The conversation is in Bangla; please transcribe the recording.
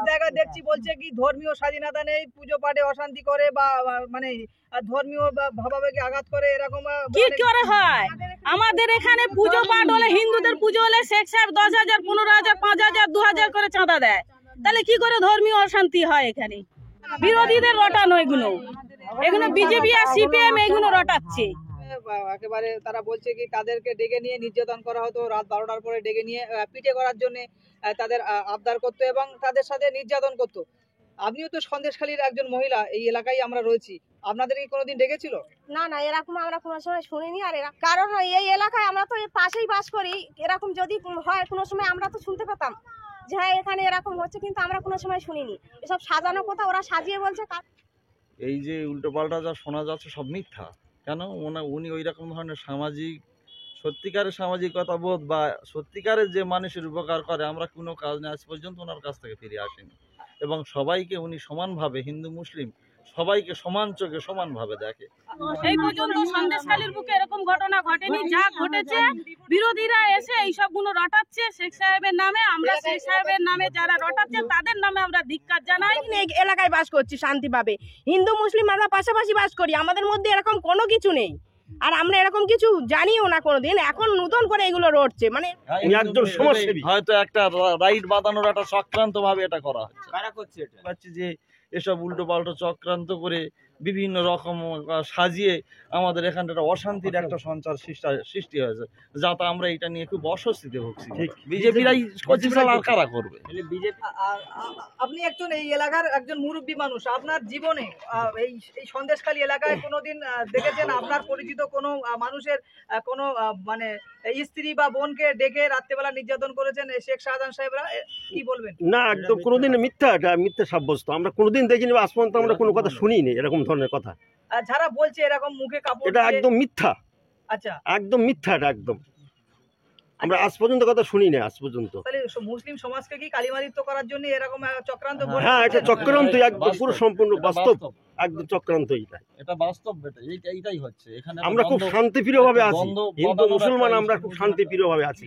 জায়গায় দেখছি বলছে কি ধর্মীয় স্বাধীনতা নেই, পুজো পাঠে অশান্তি করে বা মানে ধর্মীয় ভাবাবেগে আঘাত করে, এরকম কি করে হয়? আমাদের এখানে পুজো পাঠ হলে, হিন্দুদের পুজো হলে শেখ সাহেব 10,000, 15,000, 5,000, 2,000 করে চাঁদা দেয়। তাহলে কি করে ধর্মীয় অশান্তি হয় এখানে? বিরোধীদের রটানো এগুলো বিজেপি আর সিপিএম এগুলো রটাচ্ছে। একেবারে তারা বলছে কি তাদেরকে ডেকে নিয়ে নির্যাতন করা হতো, রাত 12টার পরে ডেকে নিয়ে পিটে করার জন্য তাদের আবদার করতো এবং তাদের সাথে নির্যাতন করতো। আপনিও তো সন্দেশখালীর একজন মহিলা, এই এলাকায় আমরা রয়েছি, আপনাদের কি কোনোদিন ডেকেছিল? না না, এরকম আমরা কোনো সময় শুনিনি। আর কারণ এই এলাকায় আমরা তো পাশেই বাস করি, এরকম যদি হয় কোনো সময় আমরা তো শুনতে পেতাম যে হ্যাঁ এখানে এরকম হচ্ছে, কিন্তু আমরা কোনো সময় শুনিনি। এসব সাজানো কথা ওরা সাজিয়ে বলছে। এই যে উল্টোপাল্টা যা শোনা যাচ্ছে সব মিথ্যা। কেন? উনি ওই রকম ধরনের সত্যিকারের সামাজিকতা বোধ বা সত্যিকারের যে মানুষের উপকার করে, আমরা কোনো কাজ আজ পর্যন্ত ওনার কাছ থেকে ফিরে আসেনি। এবং সবাইকে উনি সমানভাবে, হিন্দু মুসলিম সবাইকে সমান চোখে সমানভাবে দেখে। এই পর্যন্ত সন্দেশখালীর বুকে এরকম ঘটনা ঘটেনি। যা ঘটেছে বিরোধীরা এসে এইসব গুলো রটাচ্ছে শেখ সাহেবের নামে। আমরা শেখ সাহেবের নামে যারা রটাচ্ছে তাদের নামে আমরা ধিক্কার জানাই। এই এলাকায় বাস করছি শান্তিভাবে, হিন্দু মুসলিম আমরা পাশাপাশি বাস করি, আমাদের মধ্যে এরকম কোনো কিছু নেই। আর আমরা এরকম কিছু জানিও না কোনোদিন, এখন নতুন করে এগুলো রটছে। মানে একজন সমাজসেবী হয়তো একটা রাইট বাঁধানোর একটা চক্রান্ত ভাবে এটা করা হচ্ছে। কারা করছে এটা? পাচ্ছি যে এসব উল্টো পাল্টো চক্রান্ত করে বিভিন্ন রকম সাজিয়ে আমাদের এখানটা অশান্তির একটা সঞ্চার সৃষ্টি হয়েছে, যাতে আমরা এটা নিয়ে খুব অস্বস্তিতে ভুগছি। বিজেপিরাই আর কারা করবে? আপনি একজন এই এলাকার একজন মুরব্বী মানুষ, আপনার জীবনে এই সন্দেশখালী এলাকায় কোনোদিন দেখেছেন আপনার পরিচিত কোনো মানুষের কোনো মানে স্ত্রী বা বোনকে ডেকে রাত্রেবেলা নির্যাতন করেছেন শেখ শাহজাহান সাহেবরা? কি বলবেন? না, একদম কোনোদিন মিথ্যা, এটা মিথ্যা সাব্যস্ত। আমরা কোনোদিন দেখিনি, আজ পর্যন্ত আমরা কোনো কথা শুনিনি এরকম ধরনের কথা। যারা বলছে এরকম মুখে কাপড়, এটা একদম মিথ্যা। আচ্ছা, একদম মিথ্যা, এটা একদম আমরা আজ পর্যন্ত কথা শুনিনি আজ পর্যন্ত। তাহলে মুসলিম সমাজকে কি কালিমালিপ্ত করার জন্য এরকম চক্রান্ত? হ্যাঁ, এটা চক্রান্ত, একদম পুরো সম্পূর্ণ বাস্তব, একদম চক্রান্ত। এটা বাস্তব, এইটাই হচ্ছে এখানে। আমরা খুব শান্তিপ্রিয় ভাবে আছি, হিন্দু মুসলমান আমরা খুব শান্তিপ্রিয় ভাবে আছি।